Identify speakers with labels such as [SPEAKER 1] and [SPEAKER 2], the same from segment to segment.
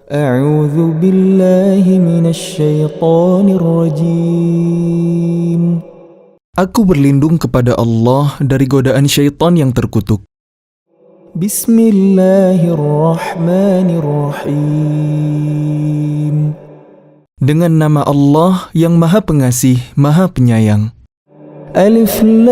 [SPEAKER 1] أعوذ بالله من الشيطان الرجيم.
[SPEAKER 2] Aku berlindung kepada Allah dari godaan syaitan yang terkutuk.
[SPEAKER 1] Bismillahirrahmanirrahim.
[SPEAKER 2] Dengan nama Allah yang Maha Pengasih, Maha Penyayang.
[SPEAKER 1] Alif Lam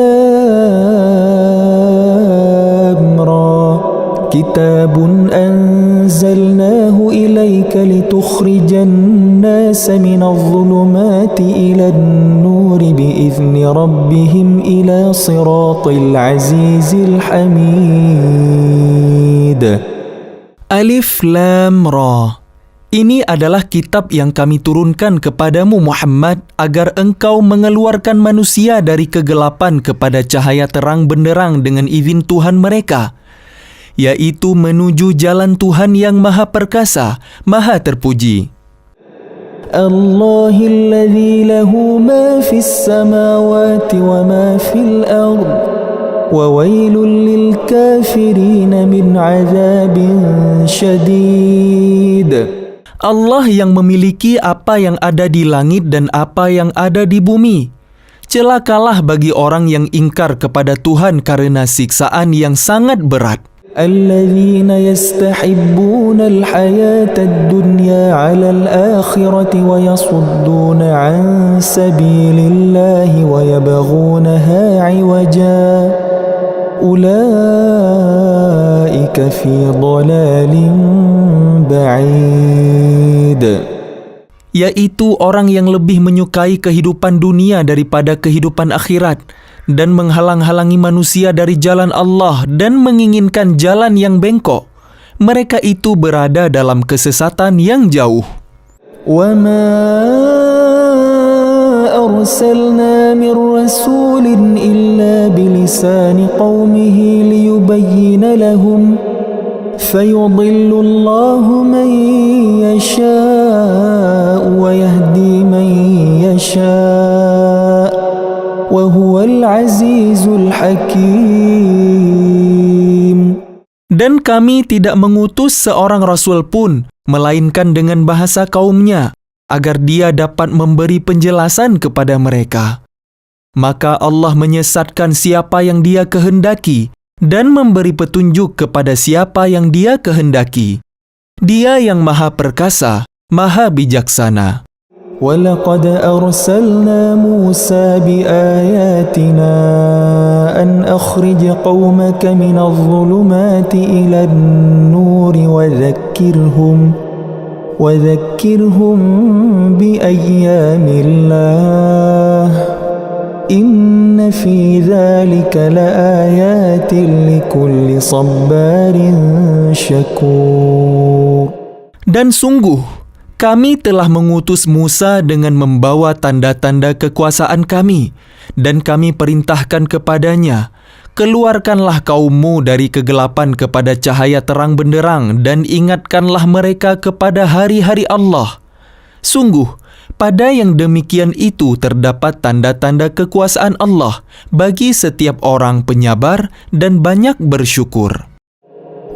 [SPEAKER 1] Ra. Kitabun anzalnahu ilayka litukhrijan nasa minadh dhulumati ilan nuri biizni rabbihim ila siratil azizil hamid.
[SPEAKER 2] Alif Lam Ra. Ini adalah kitab yang kami turunkan kepadamu Muhammad agar engkau mengeluarkan manusia dari kegelapan kepada cahaya terang benderang dengan izin Tuhan mereka, yaitu menuju jalan Tuhan yang Maha Perkasa, Maha Terpuji.
[SPEAKER 1] Allahilladzi lahu ma fis samawati wa ma fil ard wa wailul lil kafirin min azabin syadid.
[SPEAKER 2] Allah yang memiliki apa yang ada di langit dan apa yang ada di bumi. Celakalah bagi orang yang ingkar kepada Tuhan karena siksaan yang sangat berat.
[SPEAKER 1] الذين يستحبون الحياة الدنيا على الآخرة ويصدون عن سبيل الله ويبغونها عوجا أولئك في ضلال بعيد.
[SPEAKER 2] Yaitu orang yang lebih menyukai kehidupan dunia daripada kehidupan akhirat, dan menghalang-halangi manusia dari jalan Allah dan menginginkan jalan yang bengkok. Mereka itu berada dalam kesesatan yang jauh.
[SPEAKER 1] وَمَا أَرْسَلْنَا مِنْ رَسُولٍ إِلَّا بِلِسَانِ قَوْمِهِ لِيُبَيِّنَ لَهُمْ فَيُضِلُّ اللَّهُ مَنْ يَشَاءُ وَيَهْدِي مَنْ يَشَاءُ وَهُوَ الْعَزِيزُ الْحَكِيمُ.
[SPEAKER 2] Dan kami tidak mengutus seorang rasul pun, melainkan dengan bahasa kaumnya, agar dia dapat memberi penjelasan kepada mereka. Maka Allah menyesatkan siapa yang Dia kehendaki, dan memberi petunjuk kepada siapa yang Dia kehendaki. Dia yang Maha Perkasa, Maha Bijaksana.
[SPEAKER 1] وَلَقَدْ أَرْسَلْنَا مُوسَى بِآيَاتِنَا أَنْ أَخْرِجْ قَوْمَكَ مِنَ الظُّلُمَاتِ إِلَى النُّورِ وَذَكِّرْهُمْ بِأَيَّامِ اللَّهِ إِنَّ فِي ذَلِكَ لَآيَاتٍ لِكُلِّ صَبَّارٍ شَكُورٍ.
[SPEAKER 2] Dan sungguh, kami telah mengutus Musa dengan membawa tanda-tanda kekuasaan kami, dan kami perintahkan kepadanya, keluarkanlah kaummu dari kegelapan kepada cahaya terang benderang, dan ingatkanlah mereka kepada hari-hari Allah. Sungguh, pada yang demikian itu terdapat tanda-tanda kekuasaan Allah bagi setiap orang penyabar dan banyak bersyukur.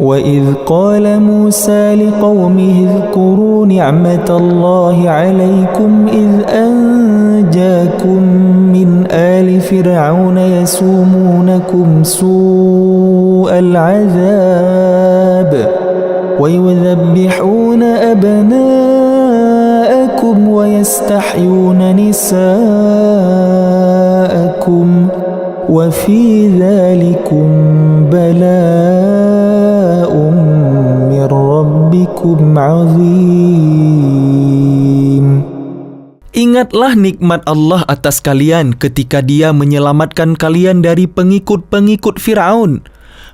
[SPEAKER 1] وَإِذْ قَالَ مُوسَى لِقَوْمِهِ اذْكُرُوا نِعْمَةَ اللَّهِ عَلَيْكُمْ إِذْ أَنْجَاكُمْ مِنْ آلِ فِرْعَوْنَ يَسُومُونَكُمْ سُوءَ الْعَذَابِ وَيُذَبِّحُونَ أَبْنَاءَكُمْ وَيَسْتَحْيُونَ نِسَاءَكُمْ وَفِي ذَلِكُمْ بَلَاءٌ مِّن رَّبِّكُمْ عَظِيمٌ.
[SPEAKER 2] Ingatlah nikmat Allah atas kalian ketika Dia menyelamatkan kalian dari pengikut-pengikut Fir'aun.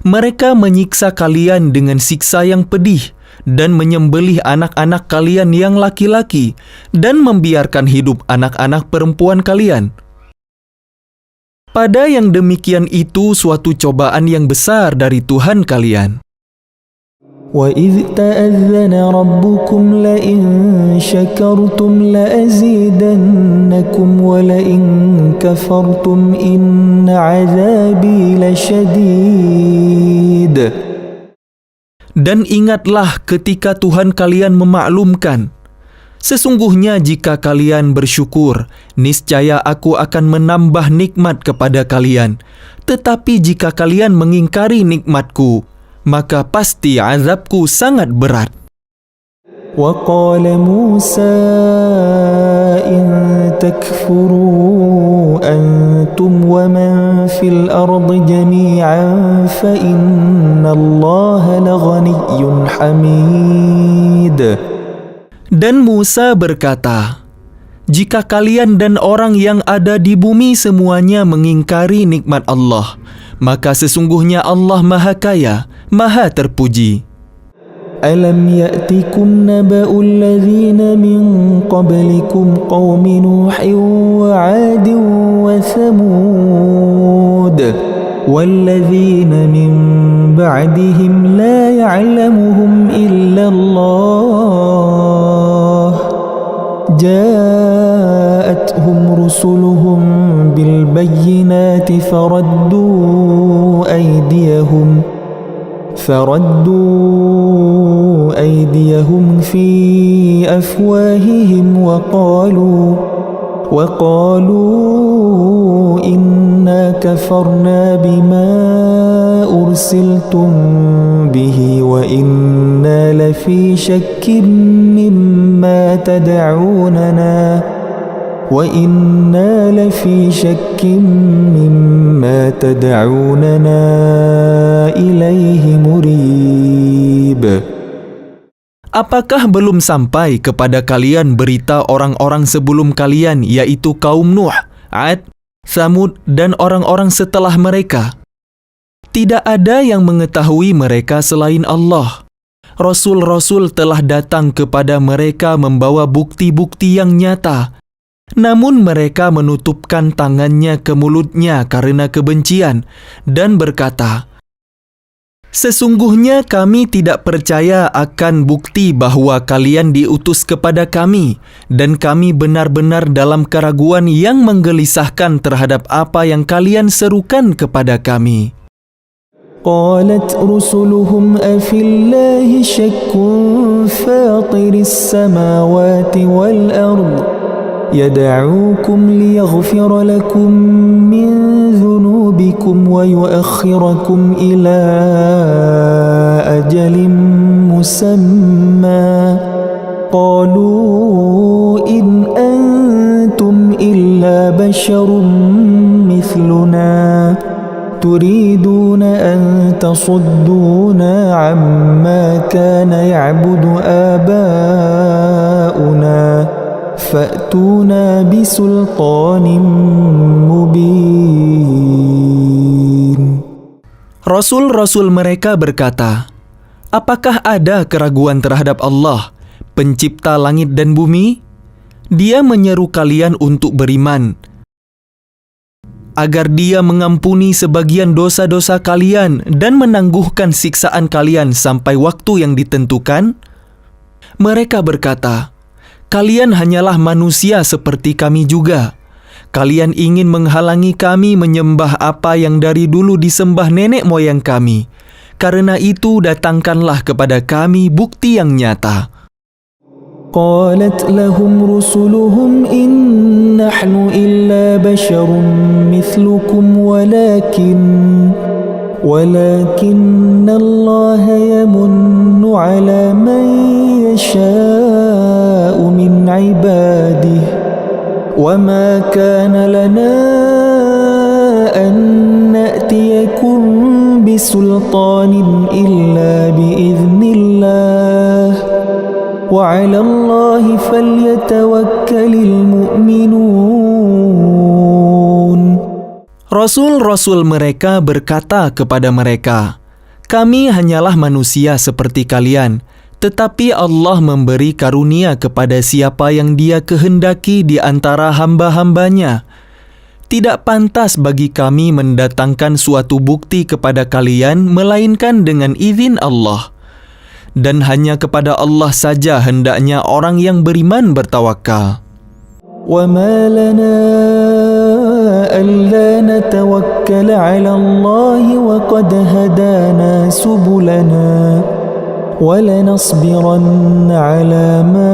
[SPEAKER 2] Mereka menyiksa kalian dengan siksa yang pedih dan menyembelih anak-anak kalian yang laki-laki dan membiarkan hidup anak-anak perempuan kalian. Pada yang demikian itu suatu cobaan yang besar dari Tuhan kalian.
[SPEAKER 1] وَإِذْ تَأَذَّنَ رَبُّكُمْ لَئِن شَكَرْتُمْ لَأَزِيدَنَّكُمْ وَلَئِن كَفَرْتُمْ إِنَّ عَذَابِي لَشَدِيدٌ.
[SPEAKER 2] Dan ingatlah ketika Tuhan kalian memaklumkan, sesungguhnya jika kalian bersyukur, niscaya aku akan menambah nikmat kepada kalian. Tetapi jika kalian mengingkari nikmatku, maka pasti azabku sangat berat.
[SPEAKER 1] وقال موسى إن تكفروا أنتم ومن في الأرض جميعا فإن الله لغني حميد.
[SPEAKER 2] Dan Musa berkata, jika kalian dan orang yang ada di bumi semuanya mengingkari nikmat Allah, maka sesungguhnya Allah Maha Kaya, Maha Terpuji.
[SPEAKER 1] ألم يأتكم نبأ الذين من قبلكم قوم نوح وعاد وثمود والذين من بعدهم لا يعلمهم إلا الله جاءتهم رسلهم بالبينات فردوا أيديهم في أفواههم وقالوا إنا كفرنا بما أرسلتم به وإنا لفي شك مما تدعوننا إليه مريب.
[SPEAKER 2] Apakah belum sampai kepada kalian berita orang-orang sebelum kalian, yaitu kaum Nuh, Ad, Tsamud, dan orang-orang setelah mereka? Tidak ada yang mengetahui mereka selain Allah. Rasul-rasul telah datang kepada mereka membawa bukti-bukti yang nyata. Namun mereka menutupkan tangannya ke mulutnya karena kebencian dan berkata, sesungguhnya kami tidak percaya akan bukti bahwa kalian diutus kepada kami, dan kami benar-benar dalam keraguan yang menggelisahkan terhadap apa yang kalian serukan kepada kami.
[SPEAKER 1] قالت رسلهم أفي الله شك فاطر السماوات والأرض يدعوكم ليغفر لكم من ذنوبكم ويؤخركم إلى أجل مسمى قالوا إن أنتم إلا بشر مثلنا تريدون أن تصدونا عما كان يعبد آباؤنا فأتونا بسلطان مبين.
[SPEAKER 2] Rasul-rasul mereka berkata, apakah ada keraguan terhadap Allah, pencipta langit dan bumi? Dia menyeru kalian untuk beriman, agar Dia mengampuni sebagian dosa-dosa kalian dan menangguhkan siksaan kalian sampai waktu yang ditentukan? Mereka berkata, kalian hanyalah manusia seperti kami juga. Kalian ingin menghalangi kami menyembah apa yang dari dulu disembah nenek moyang kami. Karena itu datangkanlah kepada kami bukti yang nyata.
[SPEAKER 1] قالت لهم رسلهم إن نحن إلا بشر مثلكم ولكن الله يمن على من يشاء من عباده وما كان لنا أن نأتيكم بسلطان إلا بإذن الله وعلى الله فليتوكل المؤمنون.
[SPEAKER 2] Rasul-rasul mereka berkata kepada mereka, kami hanyalah manusia seperti kalian, tetapi Allah memberi karunia kepada siapa yang Dia kehendaki di antara hamba-hambanya. Tidak pantas bagi kami mendatangkan suatu bukti kepada kalian melainkan dengan izin Allah. Dan hanya kepada Allah saja hendaknya orang yang beriman bertawakal.
[SPEAKER 1] وَمَا لَنَا أَلَّا نَتَوَكَّلَ عَلَى اللَّهِ وَقَدْ هَدَانَا سُبُلَنَا ولنصبرن على ما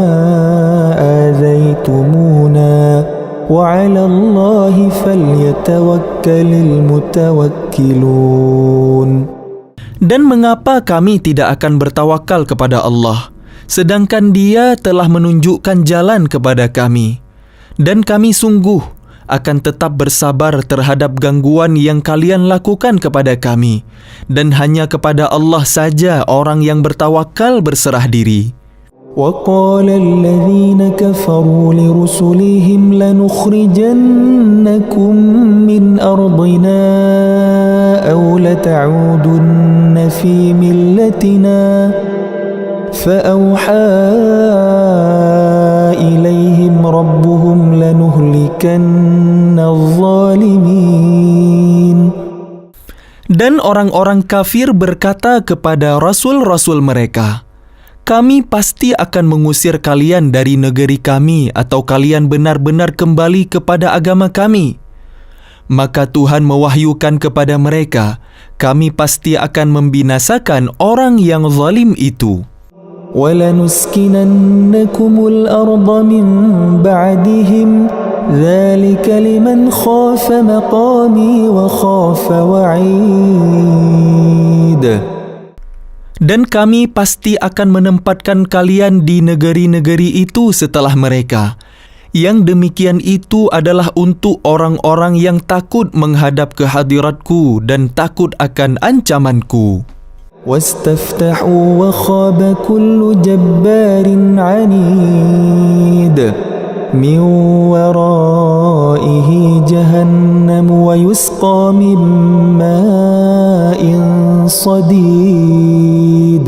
[SPEAKER 1] آذيتمونا وعلى الله فليتوكل المتوكلون.
[SPEAKER 2] Dan mengapa kami tidak akan bertawakal kepada Allah, sedangkan Dia telah menunjukkan jalan kepada kami, dan kami sungguh akan tetap bersabar terhadap gangguan yang kalian lakukan kepada kami, dan hanya kepada Allah saja orang yang bertawakal berserah diri.
[SPEAKER 1] وَقَالَ الَّذِينَ كَفَرُوا لِرُسُلِهِمْ لَنُخْرِجَنَّكُمْ مِنْ أَرْضِنَا أَوْ لَتَعُودُنَّ فِي مِلَّتِنَا فَأَوْحَى إِلَيْهِمْ رَبُّهُمْ لَنُهْلِكَنَّ الظَّالِمِينَ.
[SPEAKER 2] Dan orang-orang kafir berkata kepada rasul-rasul mereka, kami pasti akan mengusir kalian dari negeri kami atau kalian benar-benar kembali kepada agama kami. Maka Tuhan mewahyukan kepada mereka, kami pasti akan membinasakan orang yang zalim itu.
[SPEAKER 1] وَلَنُسْكِنَنَّكُمُ الْأَرْضَ مِنْ بَعْدِهِمْ ذَلِكَ لِمَنْ خَافَ مَقَامِي وَخَافَ وَعِيدِ.
[SPEAKER 2] Dan kami pasti akan menempatkan kalian di negeri-negeri itu setelah mereka. Yang demikian itu adalah untuk orang-orang yang takut menghadap kehadiratku dan takut akan ancamanku.
[SPEAKER 1] وَاسْتَفْتَحُوا وَخَابَ كُلُّ جَبَّارٍ عَنِيدٍ مِنْ وَرَائِهِ جَهَنَّمُ وَيُسْقَى مِنْ مَاءٍ صَدِيدٍ.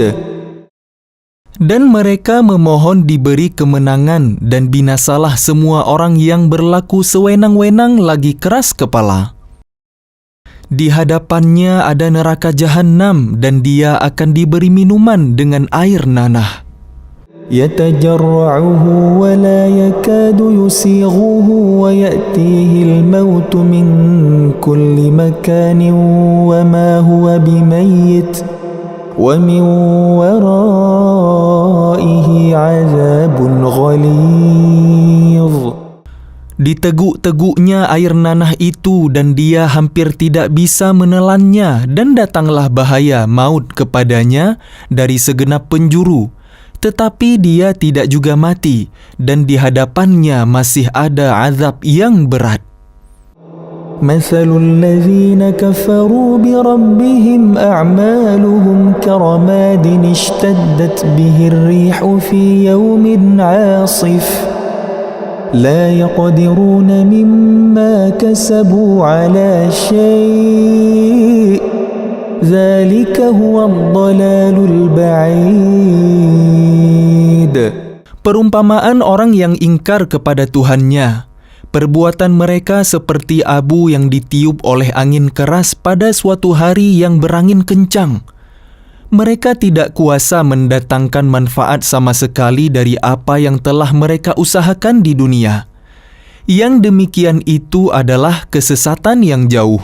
[SPEAKER 2] Dan mereka memohon diberi kemenangan dan binasalah semua orang yang berlaku sewenang-wenang lagi keras kepala. Di hadapannya ada neraka jahanam dan dia akan diberi minuman dengan air nanah.
[SPEAKER 1] يَتَجَرَّعُهُ وَلَا يَكَادُ يُسِيغُهُ وَيَأْتِيهِ الْمَوْتُ مِنْ كُلِّ مَكَانٍ وَمَا هُوَ بِمَيِّتٍ وَمِنْ وَرَائِهِ عَذَابٌ غَلِيظٌ.
[SPEAKER 2] Diteguk-teguknya air nanah itu dan dia hampir tidak bisa menelannya, dan datanglah bahaya maut kepadanya dari segenap penjuru. Tetapi dia tidak juga mati, dan di hadapannya masih ada azab yang berat.
[SPEAKER 1] مَثَلُ الَّذِينَ كَفَرُوا بِرَبِّهِمْ أَعْمَالُهُمْ كَرَمَادٍ اشْتَدَّتْ بِهِ الرِّيحُ فِي يَوْمٍ عَاصِفٍ لا يقدرون مما كسبوا على شيء ذلك هو الضلال البعيد.
[SPEAKER 2] Perumpamaan orang yang ingkar kepada Tuhannya. Perbuatan mereka seperti abu yang ditiup oleh angin keras pada suatu hari yang berangin kencang. Mereka tidak kuasa mendatangkan manfaat sama sekali dari apa yang telah mereka usahakan di dunia. Yang demikian itu adalah kesesatan yang jauh.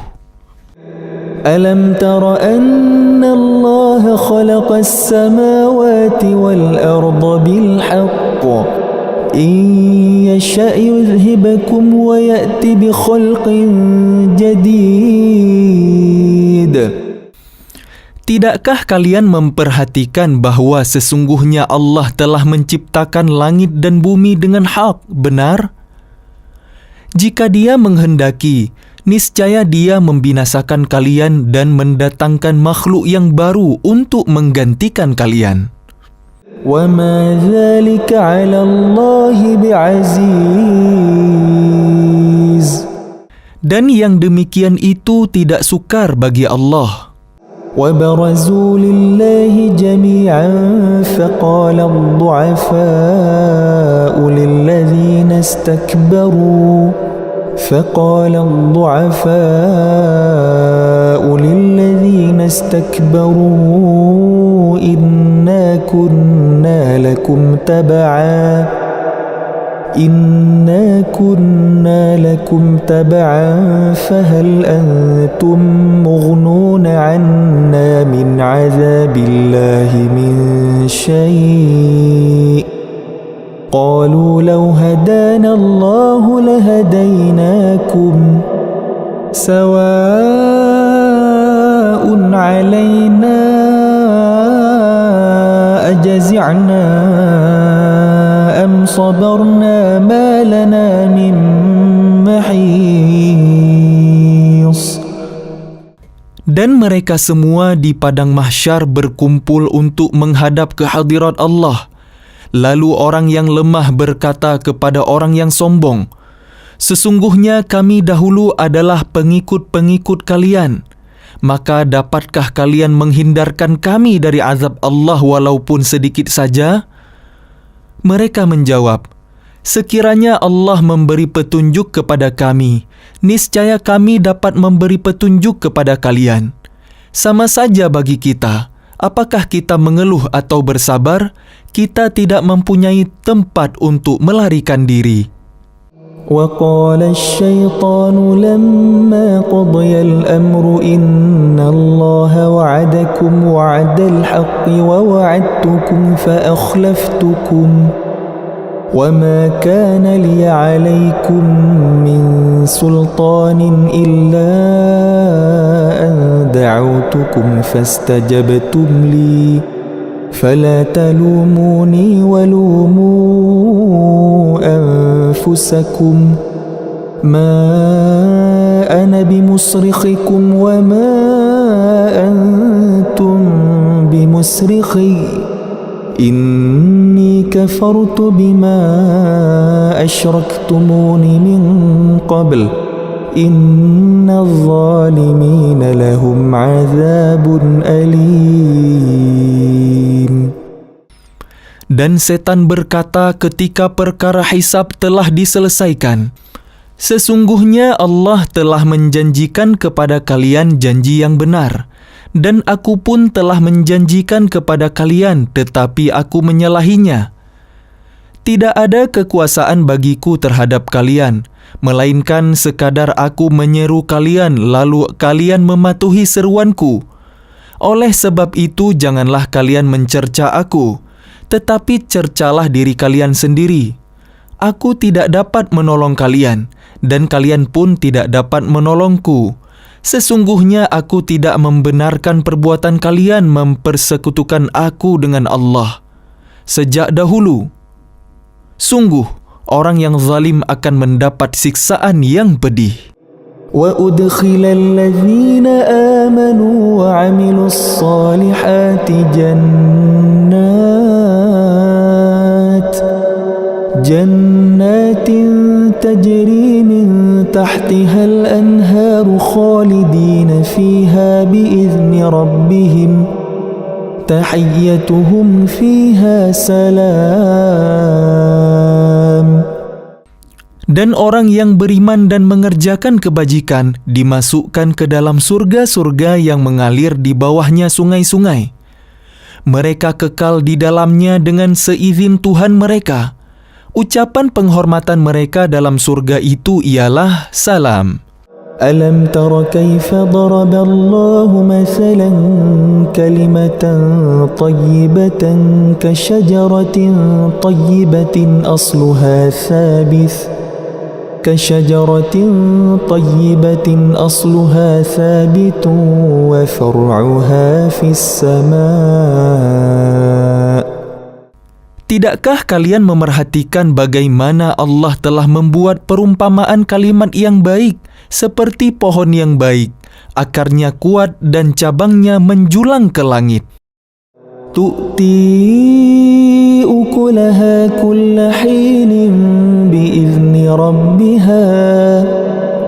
[SPEAKER 1] Alam tara anna Allah khalaqas samawati wal arda bil haqq in yasha' yuzhibakum wa ya'ti bi khalqin jadid.
[SPEAKER 2] Tidakkah kalian memperhatikan bahwa sesungguhnya Allah telah menciptakan langit dan bumi dengan hak, benar? Jika Dia menghendaki, niscaya Dia membinasakan kalian dan mendatangkan makhluk yang baru untuk menggantikan kalian.
[SPEAKER 1] وَمَا ذَلِكَ عَلَى اللَّهِ بِعَزِيزٍ.
[SPEAKER 2] Dan yang demikian itu tidak sukar bagi Allah.
[SPEAKER 1] وَبَرَزُوا لِلَّهِ جَمِيعًا فَقَالَ الضُّعَفَاءُ لِلَّذِينَ استكبروا إِنَّا كُنَّا لَكُمْ تَبَعًا إنا كنا لكم تبعا فهل أنتم مغنون عنا من عذاب الله من شيء قالوا لو هدانا الله لهديناكم سواء علينا أجزعنا أم صبرنا ما لنا من محيص.
[SPEAKER 2] Dan mereka semua di padang mahsyar berkumpul untuk menghadap ke hadirat Allah. Lalu orang yang lemah berkata kepada orang yang sombong, "Sesungguhnya kami dahulu adalah pengikut-pengikut kalian. Maka dapatkah kalian menghindarkan kami dari azab Allah walaupun sedikit saja?" Mereka menjawab, "Sekiranya Allah memberi petunjuk kepada kami, niscaya kami dapat memberi petunjuk kepada kalian. Sama saja bagi kita, apakah kita mengeluh atau bersabar? Kita tidak mempunyai tempat untuk melarikan diri."
[SPEAKER 1] وقال الشيطان لما قضي الأمر إن الله وعدكم وعد الحق ووعدتكم فأخلفتكم وما كان لي عليكم من سلطان إلا أن دعوتكم فاستجبتم لي فلا تلوموني ولوموا أنفسكم ما أنا بمصرخكم وما أنتم بمصرخي إني كفرت بما أشركتمون من قبل إن الظالمين لهم عذاب أليم.
[SPEAKER 2] Dan setan berkata ketika perkara hisab telah diselesaikan, "Sesungguhnya Allah telah menjanjikan kepada kalian janji yang benar, dan aku pun telah menjanjikan kepada kalian, tetapi aku menyalahinya. Tidak ada kekuasaan bagiku terhadap kalian, melainkan sekadar aku menyeru kalian lalu kalian mematuhi seruanku. Oleh sebab itu janganlah kalian mencerca aku, tetapi cercalah diri kalian sendiri. Aku tidak dapat menolong kalian, dan kalian pun tidak dapat menolongku. Sesungguhnya aku tidak membenarkan perbuatan kalian mempersekutukan aku dengan Allah sejak dahulu. Sungguh, orang yang zalim akan mendapat siksaan yang pedih."
[SPEAKER 1] وَأُدْخِلَ الَّذِينَ آمَنُوا وَعَمِلُوا الصَّالِحَاتِ جنات تجري من تحتها الأنهار خالدين فيها بإذن ربهم تحيتهم فيها سلام.
[SPEAKER 2] Dan orang yang beriman dan mengerjakan kebajikan dimasukkan ke dalam surga-surga yang mengalir di bawahnya sungai-sungai. Mereka kekal di dalamnya dengan seizin Tuhan mereka. Ucapan penghormatan mereka dalam surga itu ialah salam.
[SPEAKER 1] ألم تر كيف ضرب الله مثلا كلمة طيبة كشجرة طيبة أصلها ثابت وفرعها في السماء.
[SPEAKER 2] Tidakkah kalian memerhatikan bagaimana Allah telah membuat perumpamaan kalimat yang baik seperti pohon yang baik, akarnya kuat dan cabangnya menjulang ke langit.
[SPEAKER 1] تؤتي أكلها كل حين بإذن ربها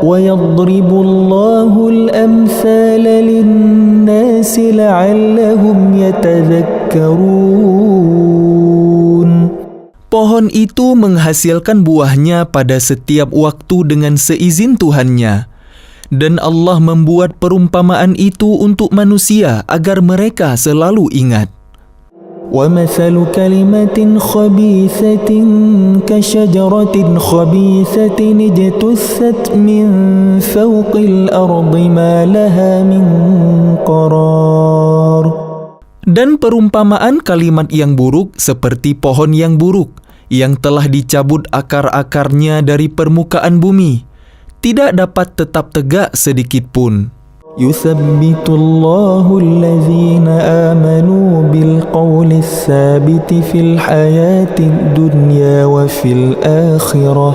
[SPEAKER 1] ويضرب الله الأمثال للناس لعلهم يتذكرون.
[SPEAKER 2] Pohon itu menghasilkan buahnya pada setiap waktu dengan seizin Tuhannya. Dan Allah membuat perumpamaan itu untuk manusia agar mereka selalu ingat.
[SPEAKER 1] ومثل كلمة خبيثة كشجرة خبيثة اجتثت من فوق الأرض ما لها من قرار.
[SPEAKER 2] Dan perumpamaan kalimat yang buruk seperti pohon yang buruk yang telah dicabut akar-akarnya dari permukaan bumi, tidak dapat tetap tegak sedikit pun.
[SPEAKER 1] يثبت الله الذين آمنوا بالقول الثابت في الحياة الدنيا وفي الآخرة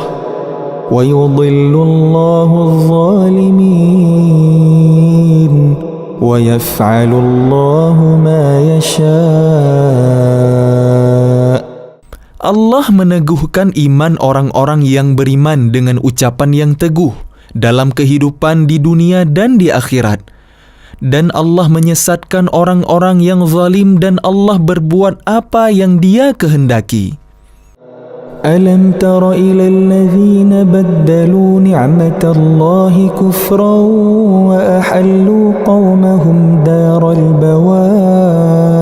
[SPEAKER 1] ويضل الله الظالمين ويفعل الله ما يشاء.
[SPEAKER 2] Allah meneguhkan iman orang-orang yang beriman dengan ucapan yang teguh dalam kehidupan di dunia dan di akhirat. Dan Allah menyesatkan orang-orang yang zalim dan Allah berbuat apa yang Dia kehendaki.
[SPEAKER 1] ألم تر إلى الذين بدلوا نعمة الله كفرا وأحلوا قومهم دار البوار.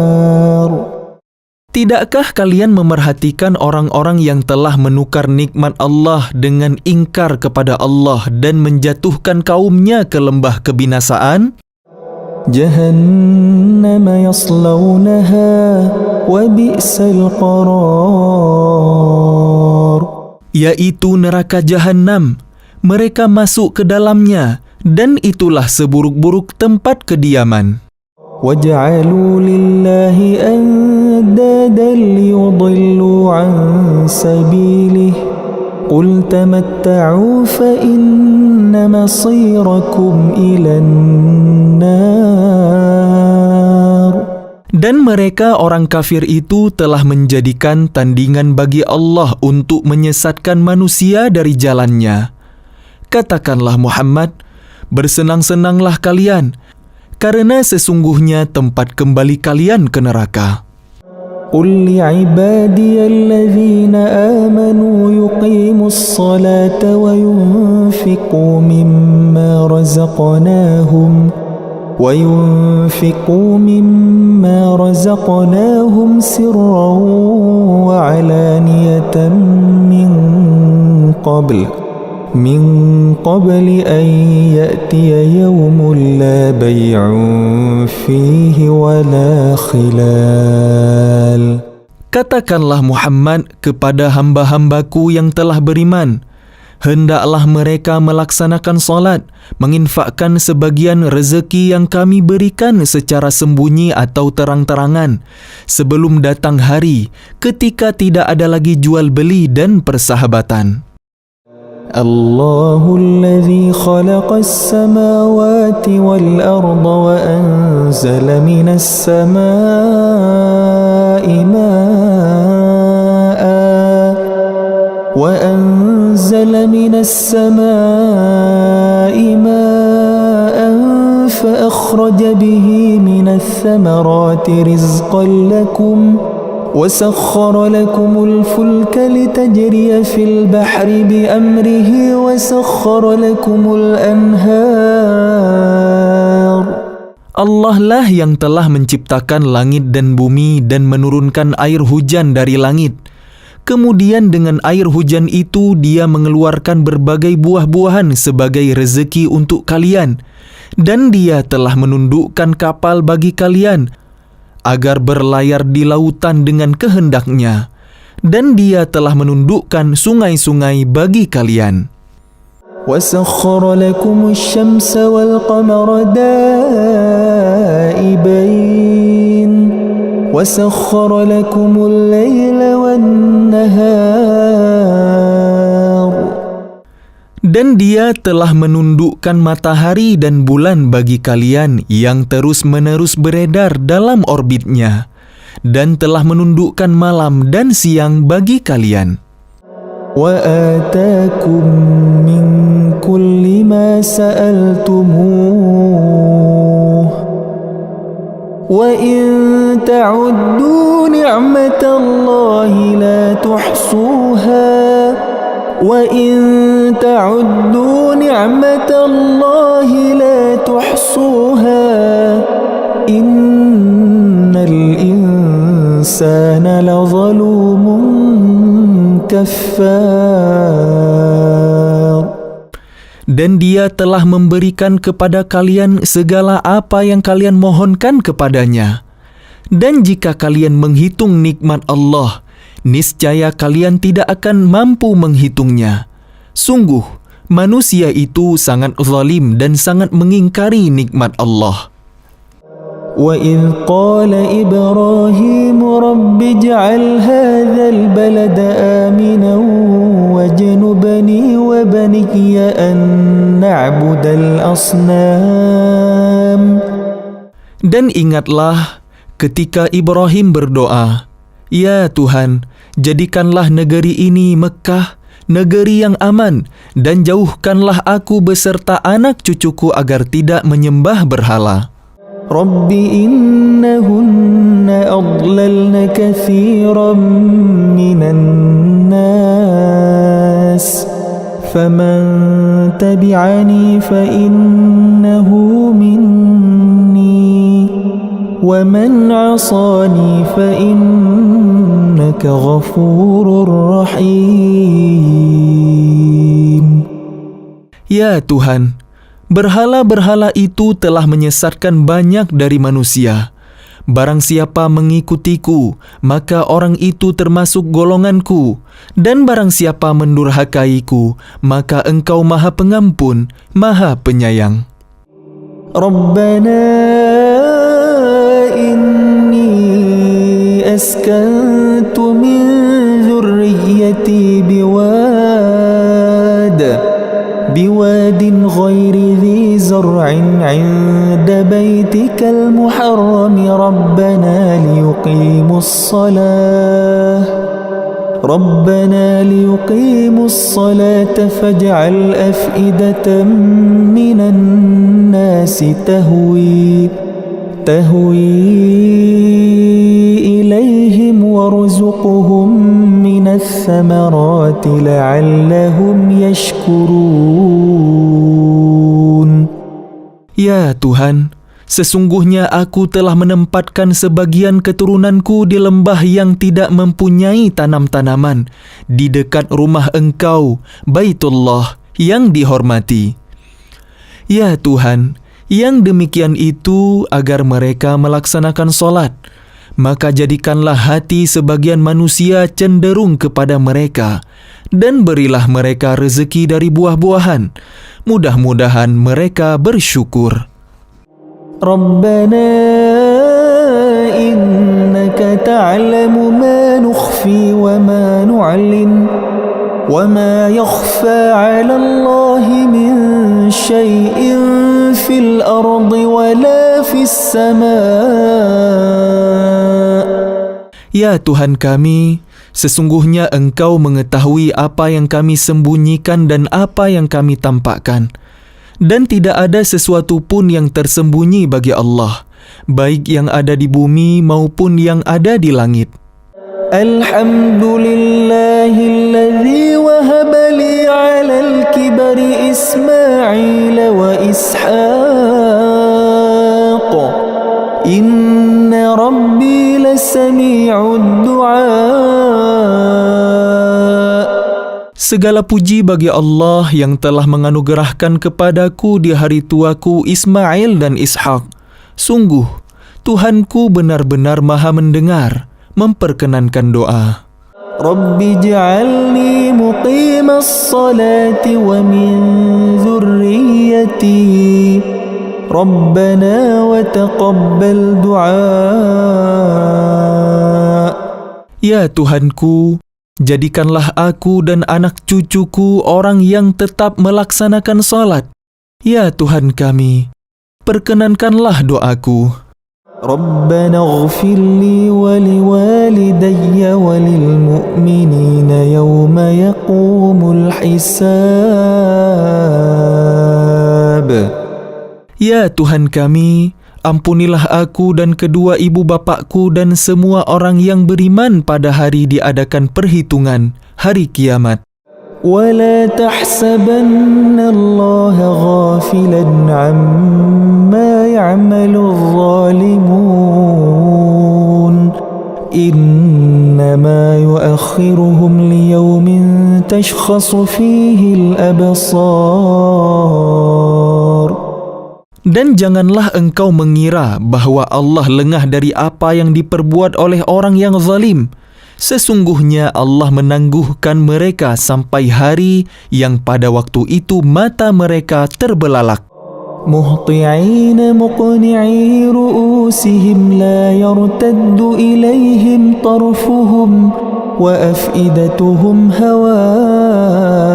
[SPEAKER 2] Tidakkah kalian memerhatikan orang-orang yang telah menukar nikmat Allah dengan ingkar kepada Allah dan menjatuhkan kaumnya ke lembah kebinasaan?
[SPEAKER 1] جهنم يصلونها وبئس القرار.
[SPEAKER 2] Yaitu neraka Jahannam. Mereka masuk ke dalamnya dan itulah seburuk-buruk tempat kediaman.
[SPEAKER 1] وَجَعَلُوا لِلَّهِ أَنْدَادًا لِيُضِلُّوا عَنْ سَبِيلِهِ قُلْ تَمَتَّعُوا فَإِنَّ مَصِيرَكُمْ إِلَى النَّارِ.
[SPEAKER 2] Dan mereka orang kafir itu telah menjadikan tandingan bagi Allah untuk menyesatkan manusia dari jalannya. Katakanlah Muhammad, bersenang-senanglah kalian, karena sesungguhnya tempat kembali kalian ke neraka.
[SPEAKER 1] قُلْ لِعِبَادِيَ الَّذِينَ آمَنُوا يُقِيمُوا الصَّلَاةَ وَيُنْفِقُوا مِمَّا رَزَقْنَاهُمْ سِرًّا وَعَلَانِيَةً من قبل أن يأتي يوم لا بيع فيه ولا خلال.
[SPEAKER 2] Katakanlah Muhammad kepada hamba-hambaku yang telah beriman, hendaklah mereka melaksanakan salat, menginfakkan sebagian rezeki yang kami berikan secara sembunyi atau terang-terangan, sebelum datang hari ketika tidak ada lagi jual beli dan persahabatan.
[SPEAKER 1] الله الذي خلق السماوات والأرض وأنزل من السماء ماء فأخرج به من الثمرات رزقا لكم وسخر لكم الفلك لتجري في البحر بأمره وسخر لكم الأنهار.
[SPEAKER 2] Allah lah yang telah menciptakan langit dan bumi dan menurunkan air hujan dari langit. Kemudian dengan air hujan itu Dia mengeluarkan berbagai buah-buahan sebagai rezeki untuk kalian. Dan Dia telah menundukkan kapal bagi kalian agar berlayar di lautan dengan kehendaknya, dan Dia telah menundukkan sungai-sungai bagi kalian.
[SPEAKER 1] وَسَخَّرَ لَكُمُ الشَّمْسَ وَالْقَمَرَ دَائِبَيْنِ وَسَخَّرَ لَكُمُ اللَّيْلَ وَالنَّهَارَ.
[SPEAKER 2] Dan Dia telah menundukkan matahari dan bulan bagi kalian yang terus-menerus beredar dalam orbitnya, dan telah menundukkan malam dan siang bagi kalian.
[SPEAKER 1] وَآتَاكُمْ مِنْ كُلِّ مَا سَأَلْتُمُوهُ وَإِنْ تَعُدُّوا نِعْمَةَ اللَّهِ لَا تُحْصُوهَا وَإِنْ تَعُدُّوا نِعْمَةَ اللَّهِ لَا تُحْصُوهَا إِنَّ الْإِنسَانَ الإنسان لظلوم كفار.
[SPEAKER 2] Dan Dia telah memberikan kepada kalian segala apa yang kalian mohonkan kepadanya. Dan jika kalian menghitung nikmat Allah, niscaya kalian tidak akan mampu menghitungnya. Sungguh, manusia itu sangat zalim dan sangat mengingkari nikmat Allah.
[SPEAKER 1] وَإِذْ قَالَ إِبْرَاهِيمُ رَبِّ اجْعَلْ هَذَا الْبَلَدَ آمِنًا وَاجْنُبْنِي وَبَنِيَّ أَن نَّعْبُدَ الْأَصْنَامَ.
[SPEAKER 2] Dan ingatlah ketika Ibrahim berdoa, "Ya Tuhan, jadikanlah negeri ini Mekkah, negeri yang aman, dan jauhkanlah aku beserta anak cucuku agar tidak menyembah berhala."
[SPEAKER 1] رب إنهن أضللن كثيرا من الناس فمن تبعني فإنه مني ومن عصاني فإنك غفور رحيم.
[SPEAKER 2] Ya Tuhan, berhala-berhala itu telah menyesatkan banyak dari manusia. Barang siapa mengikutiku, maka orang itu termasuk golonganku. Dan barang siapa mendurhakaiku, maka Engkau Maha Pengampun, Maha Penyayang.
[SPEAKER 1] Rabbana inni askantu min zurriyyati بواد غير ذي زرع عند بيتك المحرم ربنا ليقيموا الصلاة فاجعل أفئدة من الناس تهوي إليهم وارزقهم من الثمرات لعلهم يشكرون.
[SPEAKER 2] Ya Tuhan, sesungguhnya aku telah menempatkan sebagian keturunanku di lembah yang tidak mempunyai tanam-tanaman, di dekat rumah Engkau, Baitullah, yang dihormati. Ya Tuhan, yang demikian itu agar mereka melaksanakan solat, maka jadikanlah hati sebagian manusia cenderung kepada mereka, dan berilah mereka rezeki dari buah-buahan. Mudah-mudahan mereka bersyukur.
[SPEAKER 1] Rabbana innaka ta'lamu ma nukhfi wa ma nu'lin wa ma yakhfa 'ala Allahi min syai'in fil ardi wa la fis sama'.
[SPEAKER 2] Ya Tuhan kami, sesungguhnya Engkau mengetahui apa yang kami sembunyikan dan apa yang kami tampakkan. Dan tidak ada sesuatu pun yang tersembunyi bagi Allah, baik yang ada di bumi maupun yang ada di langit.
[SPEAKER 1] Alhamdulillahilladzi wahaba li 'alal kibari Ismail wa Ishaq. Inna Rabbi lasami'ud du'a.
[SPEAKER 2] Segala puji bagi Allah yang telah menganugerahkan kepadaku di hari tuaku Ismail dan Ishak. Sungguh, Tuhanku benar-benar Maha mendengar, memperkenankan doa.
[SPEAKER 1] Rabbi ij'alni muqimas salati wa min dzurriyyati. Rabbana wa taqabbal du'a.
[SPEAKER 2] Ya Tuhanku, jadikanlah aku dan anak cucuku orang yang tetap melaksanakan salat. Ya Tuhan kami, perkenankanlah doaku.
[SPEAKER 1] Rabbana ighfir li wa liwalidayya wa lil mu'minina yawma yaqumul hisab.
[SPEAKER 2] Ya Tuhan kami, ampunilah aku dan kedua ibu bapakku dan semua orang yang beriman pada hari diadakan perhitungan, hari kiamat.
[SPEAKER 1] وَلَا تَحْسَبَنَّ اللَّهَ غَافِلًا عَمَّا يَعْمَلُ الظَّالِمُونَ إنما يؤخرهم ليوم تشخص فيه الأبصار.
[SPEAKER 2] Dan janganlah engkau mengira bahwa Allah lengah dari apa yang diperbuat oleh orang yang zalim. Sesungguhnya Allah menangguhkan mereka sampai hari yang pada waktu itu mata mereka terbelalak.
[SPEAKER 1] مهطعين مقنعي رؤوسهم لا يرتد إليهم طرفهم وأفئدتهم هواء.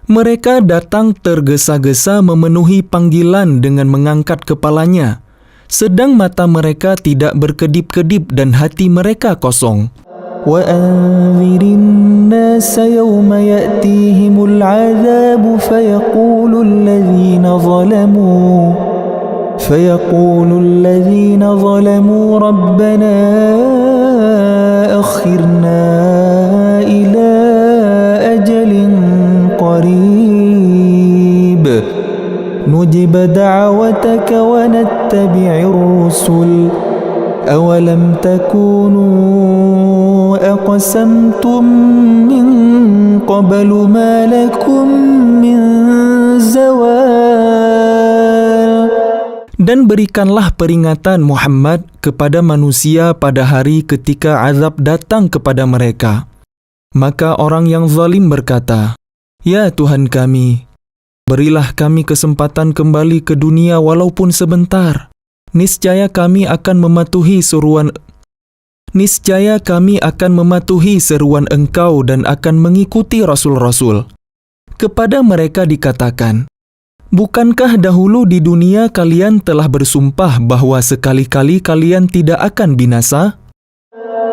[SPEAKER 2] Mereka datang tergesa-gesa memenuhi panggilan dengan mengangkat kepalanya, sedang mata mereka tidak berkedip-kedip dan hati mereka kosong.
[SPEAKER 1] وأنذر الناس يوم يأتيهم العذاب فيقول الذين ظلموا ربنا أخرنا إلى أجل قريب نجب دعوتك ونتبع الرسل أولم تكونوا أقسمتم من قبل ما لكم من زوال.
[SPEAKER 2] Dan berikanlah peringatan Muhammad kepada manusia pada hari ketika azab datang kepada mereka. Maka orang yang zalim berkata, "Ya Tuhan kami, berilah kami kesempatan kembali ke dunia walaupun sebentar. Niscaya kami akan mematuhi seruan Engkau dan akan mengikuti Rasul-Rasul." Kepada mereka dikatakan, "Bukankah dahulu di dunia kalian telah bersumpah bahwa sekali-kali kalian tidak akan binasa?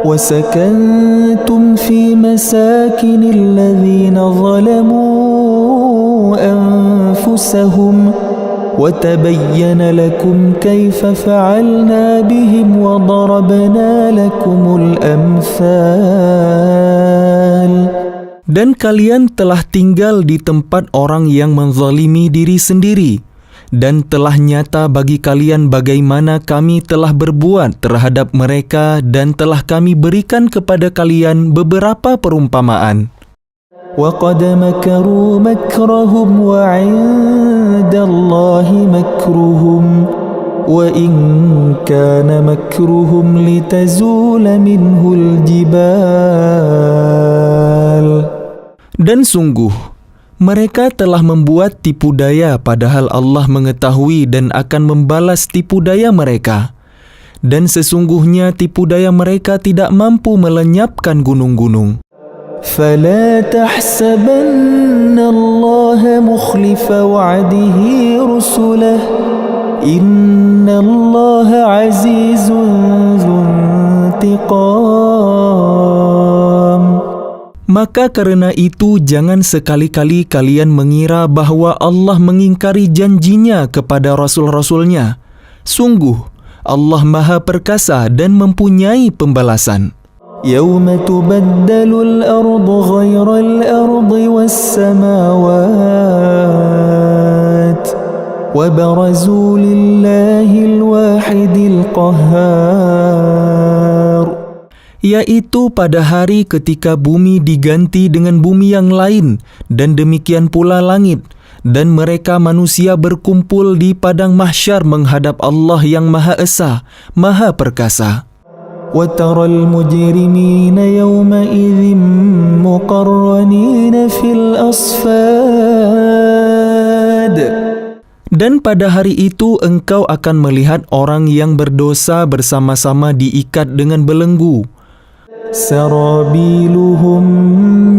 [SPEAKER 1] وَسَكَنْتُمْ فِي مَسَاكِنِ الَّذِينَ ظَلَمُوا أَنفُسَهُمْ وَتَبَيَّنَ لَكُمْ كَيْفَ فَعَلْنَا بِهِمْ وَضَرَبْنَا لَكُمُ الْأَمْثَالَ."
[SPEAKER 2] Dan kalian telah tinggal di tempat orang yang menzalimi diri sendiri, dan telah nyata bagi kalian bagaimana kami telah berbuat terhadap mereka, dan telah kami berikan kepada kalian beberapa perumpamaan.
[SPEAKER 1] وَقَدْ مَكَرُوا مَكْرَهُمْ وَعِندَ اللَّهِ مَكْرُهُمْ وَإِنْ كَانَ مَكْرُهُمْ لِتَزُولَ مِنْهُ الْجِبَالُ.
[SPEAKER 2] Dan sungguh, mereka telah membuat tipu daya padahal Allah mengetahui dan akan membalas tipu daya mereka. Dan sesungguhnya tipu daya mereka tidak mampu melenyapkan gunung-gunung.
[SPEAKER 1] فَلَا تَحْسَبَنَّ اللَّهَ مُخْلِفَ وَعْدِهِ رُسُلَهُ إِنَّ اللَّهَ عَزِيزٌ ذُو انتِقَامٍ.
[SPEAKER 2] Maka karena itu jangan sekali-kali kalian mengira bahwa Allah mengingkari janjinya kepada Rasul-Rasulnya. Sungguh, Allah Maha Perkasa dan mempunyai pembalasan.
[SPEAKER 1] يَوْمَ تُبَدَّلُ الْأَرْضُ غَيْرَ الْأَرْضِ وَالسَّمَاوَاتُ وَبَرَزُوا لِلَّهِ الْوَاحِدِ الْقَهَّارِ.
[SPEAKER 2] Yaitu pada hari ketika bumi diganti dengan bumi yang lain, dan demikian pula langit, dan mereka manusia berkumpul di padang mahsyar menghadap Allah yang Maha Esa, Maha Perkasa.
[SPEAKER 1] وَتَرَى الْمُجْرِمِينَ يَوْمَئِذٍ مُقَرَّنِينَ فِي الْأَصْفَادِ.
[SPEAKER 2] Dan pada hari itu engkau akan melihat orang yang berdosa bersama-sama diikat dengan belenggu.
[SPEAKER 1] سَرَابِيلُهُم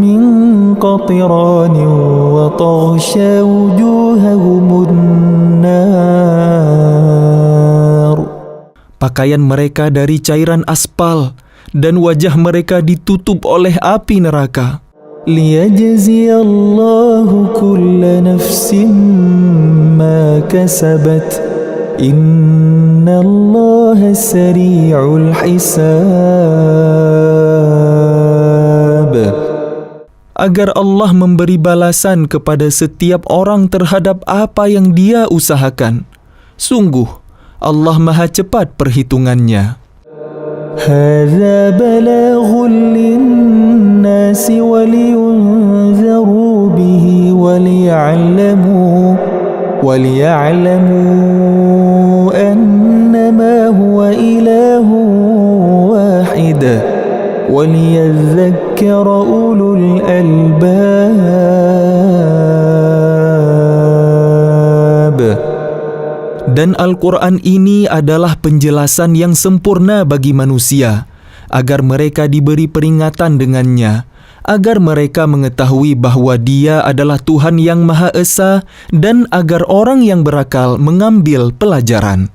[SPEAKER 1] مِّن قَطِرَانٍ وَتَغْشَى وُجُوهَهُمُ النَّارُ.
[SPEAKER 2] Pakaian mereka dari cairan aspal, dan wajah mereka ditutup oleh api neraka.
[SPEAKER 1] لِيَجْزِيَ اللَّهُ كُلَّ نَفْسٍ مَا كَسَبَتْ إِنَّ اللَّهَ سَرِيعُ الْحِسَابِ.
[SPEAKER 2] Agar Allah memberi balasan kepada setiap orang terhadap apa yang dia usahakan. Sungguh, Allah Maha cepat perhitungannya.
[SPEAKER 1] هذا بلاغ للناس ولينذروا به وليعلموا أنما هو إله واحد وليذكر أولو الألباب.
[SPEAKER 2] Dan Al-Quran ini adalah penjelasan yang sempurna bagi manusia, agar mereka diberi peringatan dengannya, agar mereka mengetahui bahawa Dia adalah Tuhan yang Maha Esa, dan agar orang yang berakal mengambil pelajaran.